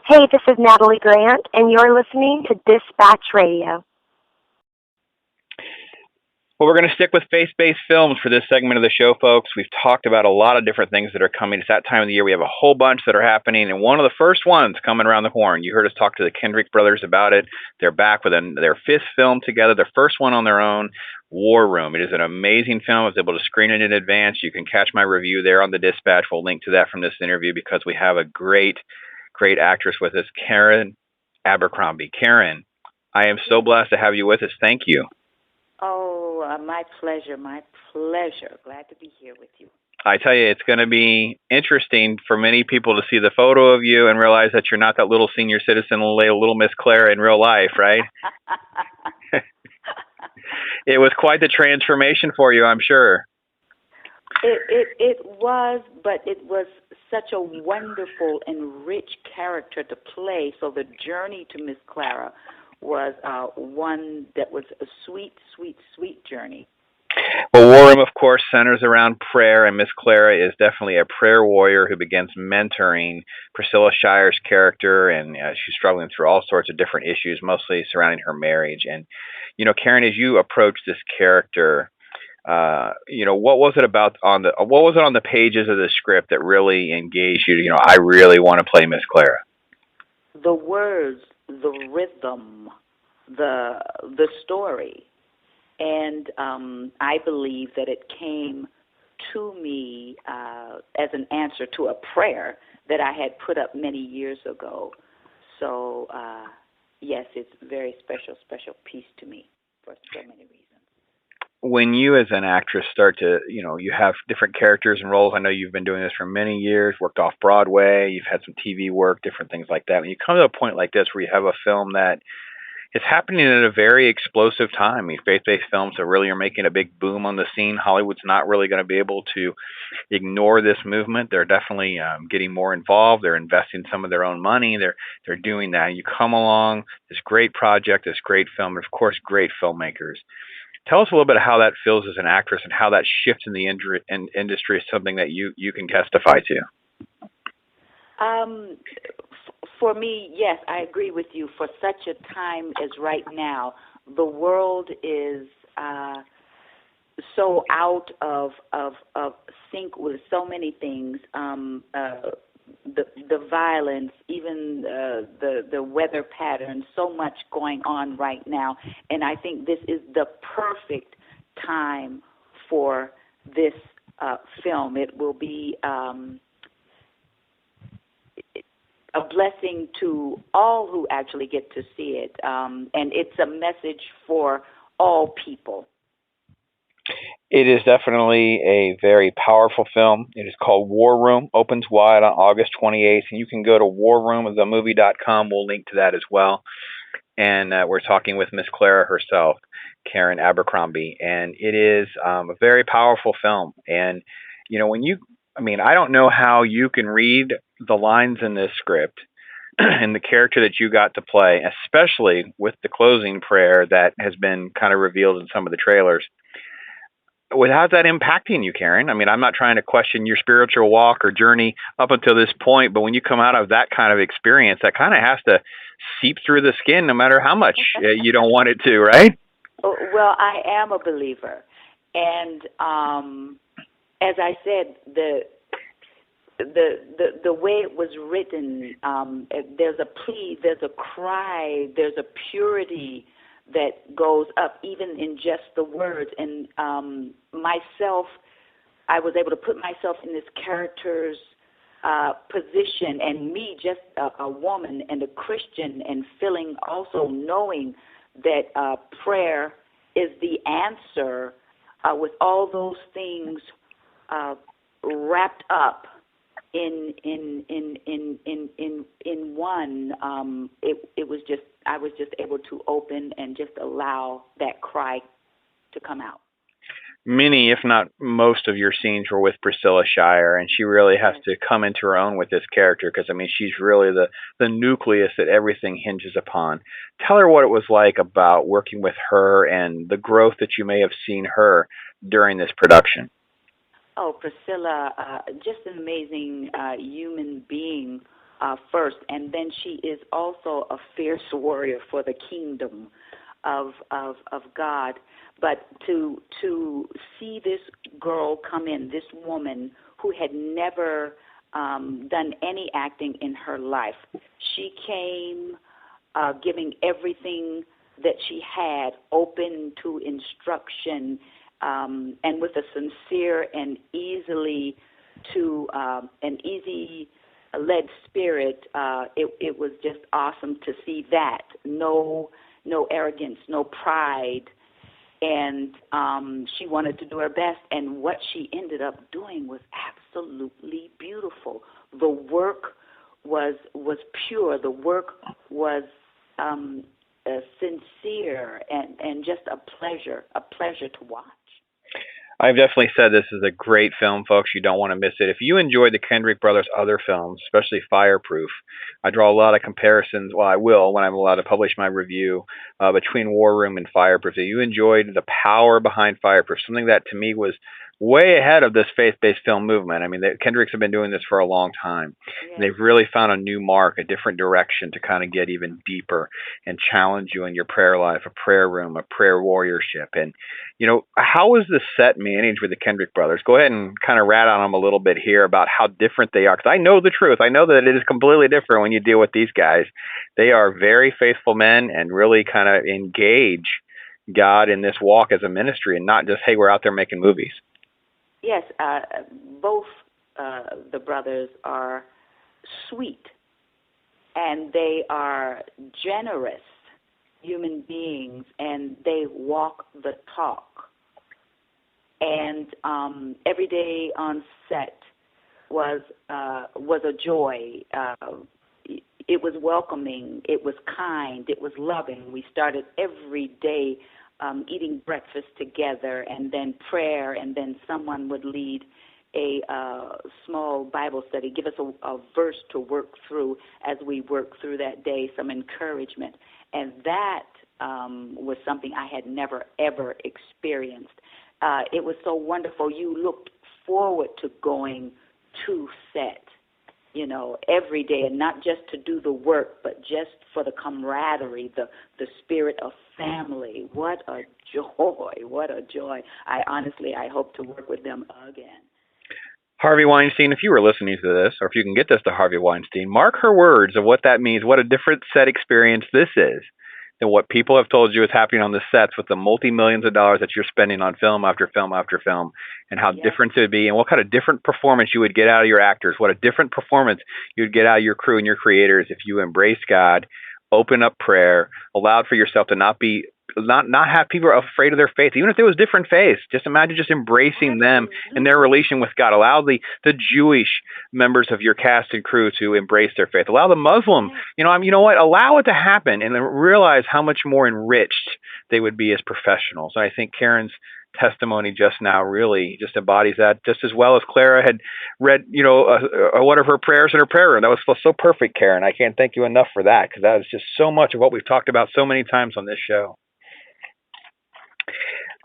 Hey, this is Natalie Grant, and you're listening to Dispatch Radio. Well, we're going to stick with faith-based films for this segment of the show, folks. We've talked about a lot of different things that are coming. It's that time of the year. We have a whole bunch that are happening, and one of the first ones coming around the horn. You heard us talk to the Kendrick Brothers about it. They're back with their fifth film together, their first one on their own, War Room. It is an amazing film. I was able to screen it in advance. You can catch my review there on the Dispatch. We'll link to that from this interview because we have a great actress with us, Karen Abercrombie. Karen, I am so blessed to have you with us. Thank you. Oh, my pleasure, my pleasure. Glad to be here with you. I tell you, it's going to be interesting for many people to see the photo of you and realize that you're not that little senior citizen, little Miss Clara in real life, right? It was quite the transformation for you, I'm sure. It was, but it was such a wonderful and rich character to play. So the journey to Miss Clara was one that was a sweet, sweet, sweet journey. Well, War Room, of course, centers around prayer, and Miss Clara is definitely a prayer warrior who begins mentoring Priscilla Shire's character, and she's struggling through all sorts of different issues, mostly surrounding her marriage. And, Karen, as you approach this character, what was it about what was it on the pages of the script that really engaged you? I really want to play Miss Clara. The words, the rhythm, the story, and I believe that it came to me as an answer to a prayer that I had put up many years ago. So yes, it's a very special piece to me for so many reasons. When you as an actress start to, you have different characters and roles. I know you've been doing this for many years, worked off Broadway, you've had some TV work, different things like that. When you come to a point like this where you have a film that is happening at a very explosive time, I mean, faith-based films are making a big boom on the scene. Hollywood's not really going to be able to ignore this movement. They're definitely getting more involved. They're investing some of their own money. They're doing that. You come along, this great project, this great film, and of course, great filmmakers. Tell us a little bit how that feels as an actress and how that shift in the industry is something that you can testify to. For me, yes, I agree with you. For such a time as right now, the world is so out of sync with so many things. The violence, even the weather patterns, so much going on right now. And I think this is the perfect time for this film. It will be a blessing to all who actually get to see it. And it's a message for all people. It is definitely a very powerful film. It is called War Room, opens wide on August 28th, and you can go to warroomthemovie.com. We'll link to that as well. And we're talking with Miss Clara herself, Karen Abercrombie, and it is a very powerful film. And, I don't know how you can read the lines in this script and the character that you got to play, especially with the closing prayer that has been kind of revealed in some of the trailers. Without that impacting you, Karen? I'm not trying to question your spiritual walk or journey up until this point, but when you come out of that kind of experience, that kind of has to seep through the skin no matter how much you don't want it to, right? Well, I am a believer. And as I said, the way it was written, there's a plea, there's a cry, there's a purity that goes up even in just the words. And myself, I was able to put myself in this character's position, and me, just a woman and a Christian, and feeling also knowing that prayer is the answer with all those things wrapped up in one. It was just, I was just able to open and just allow that cry to come out. Many, if not most, of your scenes were with Priscilla Shire, and she really has to come into her own with this character because, she's really the nucleus that everything hinges upon. Tell her what it was like about working with her and the growth that you may have seen her during this production. Oh, Priscilla, just an amazing human being first, and then she is also a fierce warrior for the kingdom of God. But to see this girl come in, this woman who had never done any acting in her life, she came giving everything that she had, open to instruction, and with a sincere and easy led spirit. It was just awesome to see that. No arrogance, no pride, and she wanted to do her best. And what she ended up doing was absolutely beautiful. The work was pure. The work was sincere and just a pleasure to watch. I've definitely said this is a great film, folks. You don't want to miss it. If you enjoyed the Kendrick Brothers' other films, especially Fireproof, I draw a lot of comparisons. Well, I will when I'm allowed to publish my review between War Room and Fireproof. If you enjoyed the power behind Fireproof, something that to me was way ahead of this faith-based film movement. I mean, the Kendricks have been doing this for a long time. Yeah. And they've really found a new mark, a different direction to kind of get even deeper and challenge you in your prayer life, a prayer room, a prayer warriorship. And, you know, how is the set managed with the Kendrick Brothers? Go ahead and kind of rat on them a little bit here about how different they are. Because I know the truth. I know that it is completely different when you deal with these guys. They are very faithful men and really kind of engage God in this walk as a ministry and not just, hey, we're out there making movies. Yes, both the brothers are sweet, and they are generous human beings, and they walk the talk. And every day on set was a joy. It was welcoming. It was kind. It was loving. We started every day eating breakfast together, and then prayer, and then someone would lead a small Bible study, give us a verse to work through as we work through that day, some encouragement. And that was something I had never, ever experienced. It was so wonderful. You looked forward to going to set, you know, every day, and not just to do the work, but just for the camaraderie, the spirit of family. What a joy, what a joy. I hope to work with them again. Harvey Weinstein, if you were listening to this, or if you can get this to Harvey Weinstein, mark her words of what that means, what a different set experience this is than what people have told you is happening on the sets with the multi-millions of dollars that you're spending on film after film after film, and how different it would be, and what kind of different performance you would get out of your actors, what a different performance you'd get out of your crew and your creators if you embrace God, open up prayer, allowed for yourself to not have people afraid of their faith, even if it was different faiths. Just imagine just embracing them and their relation with God. Allow the Jewish members of your cast and crew to embrace their faith. Allow the Muslim, you know what? Allow it to happen, and then realize how much more enriched they would be as professionals. And I think Karen's testimony just now really just embodies that just as well as Clara had read, one of her prayers in her prayer room. That was so perfect, Karen. I can't thank you enough for that, because that is just so much of what we've talked about so many times on this show.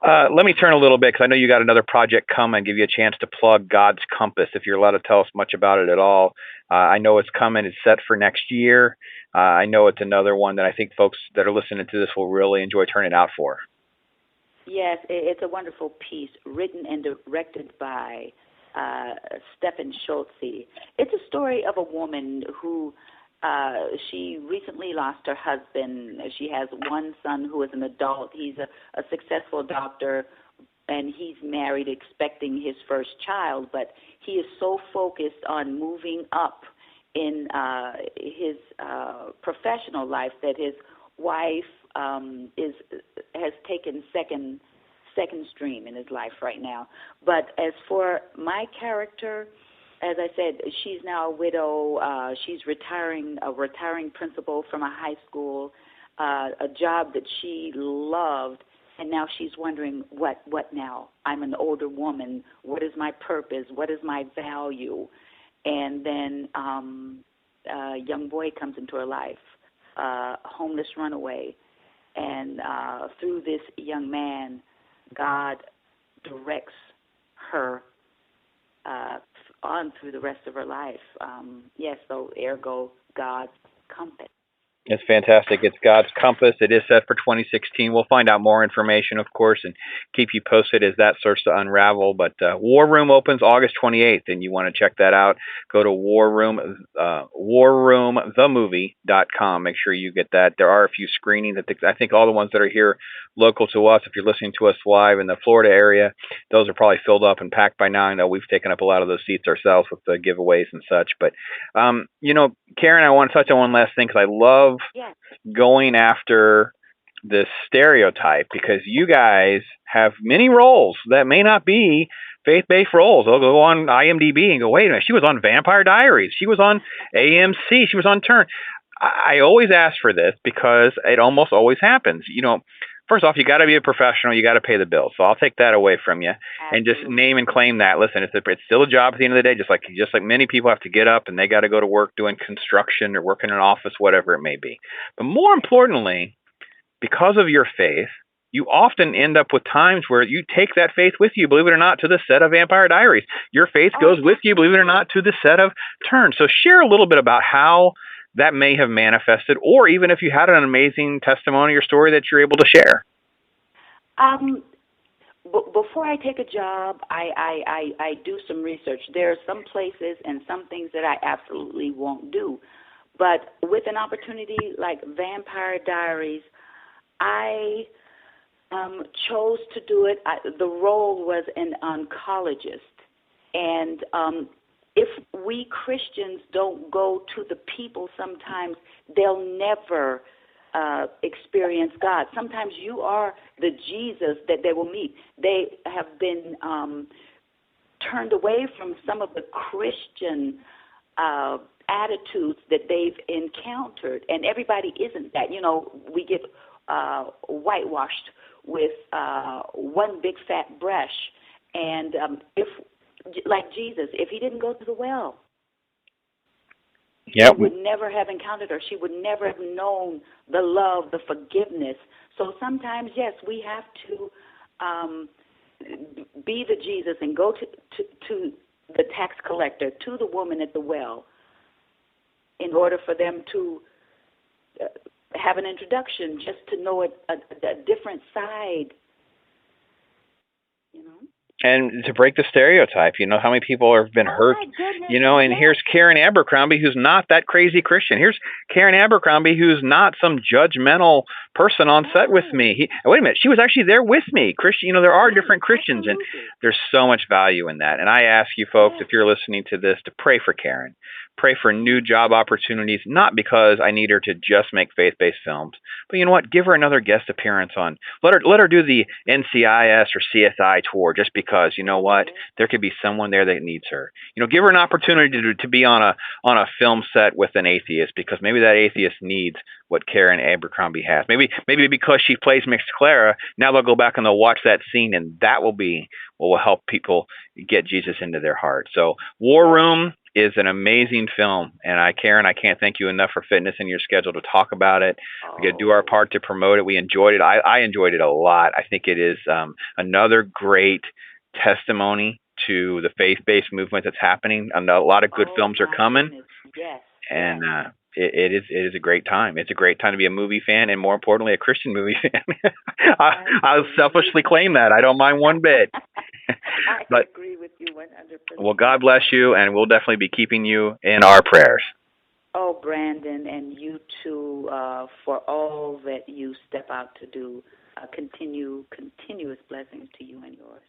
Let me turn a little bit, because I know you got another project coming, give you a chance to plug God's Compass, if you're allowed to tell us much about it at all. I know it's coming. It's set for next year. I know it's another one that I think folks that are listening to this will really enjoy turning out for. Yes, it's a wonderful piece, written and directed by Stephen Schultze. It's a story of a woman who she recently lost her husband. She has one son who is an adult. He's a successful doctor, and he's married, expecting his first child, but he is so focused on moving up in his professional life that his wife has taken second stream in his life right now. But as for my character, as I said, she's now a widow. She's a retiring principal from a high school, a job that she loved, and now she's wondering, what now? I'm an older woman. What is my purpose? What is my value? And then a young boy comes into her life, a homeless runaway. And through this young man, God directs her on through the rest of her life. Yes, so ergo, God's compass. It's fantastic. It's God's Compass. It is set for 2016. We'll find out more information, of course, and keep you posted as that starts to unravel. But War Room opens August 28th, and you want to check that out. Go to warroomthemovie.com. Make sure you get that. There are a few screenings. I think all the ones that are here local to us, if you're listening to us live in the Florida area, those are probably filled up and packed by now. I know we've taken up a lot of those seats ourselves with the giveaways and such. But, Karen, I want to touch on one last thing because I love going after this stereotype because you guys have many roles that may not be faith-based roles. They'll go on IMDb and go, wait a minute, she was on Vampire Diaries. She was on AMC. She was on Turn. I always ask for this because it almost always happens. First off, you got to be a professional. You got to pay the bills. So I'll take that away from you. Absolutely. And just name and claim that. Listen, it's still a job at the end of the day. Just like many people have to get up and they got to go to work doing construction or working in an office, whatever it may be. But more importantly, because of your faith, you often end up with times where you take that faith with you, believe it or not, to the set of Vampire Diaries. Your faith goes with you, believe it or not, to the set of Turn. So share a little bit about how that may have manifested, or even if you had an amazing testimony or story that you're able to share. Before I take a job, I do some research. There are some places and some things that I absolutely won't do. But with an opportunity like Vampire Diaries, I chose to do it. The role was an oncologist. And if we Christians don't go to the people sometimes, they'll never experience God. Sometimes you are the Jesus that they will meet. They have been turned away from some of the Christian attitudes that they've encountered, and everybody isn't that. We get whitewashed with one big fat brush, and if like Jesus, if he didn't go to the well, she would never have encountered her. She would never have known the love, the forgiveness. So sometimes, yes, we have to be the Jesus and go to the tax collector, to the woman at the well, in order for them to have an introduction, just to know a different side, And to break the stereotype, how many people have been hurt, and here's Karen Abercrombie, who's not that crazy Christian. Here's Karen Abercrombie, who's not some judgmental person on set with me. Wait a minute, she was actually there with me. Christian, there are different Christians, and there's so much value in that. And I ask you folks, if you're listening to this, to pray for Karen. Pray for new job opportunities, not because I need her to just make faith-based films, but you know what? Give her another guest appearance on. Let her do the NCIS or CSI tour, just because you know what? There could be someone there that needs her. Give her an opportunity to be on a film set with an atheist, because maybe that atheist needs what Karen Abercrombie has. Maybe because she plays Miss Clara, now they'll go back and they'll watch that scene, and that will be what will help people get Jesus into their heart. So War Room is an amazing film, and Karen, I can't thank you enough for fitting us in your schedule to talk about it. We got to do our part to promote it. We enjoyed it. I enjoyed it a lot. I think it is another great testimony to the faith-based movement that's happening. And a lot of good films are coming. Yes. And it is a great time. It's a great time to be a movie fan, and more importantly, a Christian movie fan. I'll selfishly claim that. I don't mind one bit. I agree with you 100%. Well, God bless you, and we'll definitely be keeping you in our prayers. Oh, Brandon, and you too, for all that you step out to do. Continuous blessings to you and yours.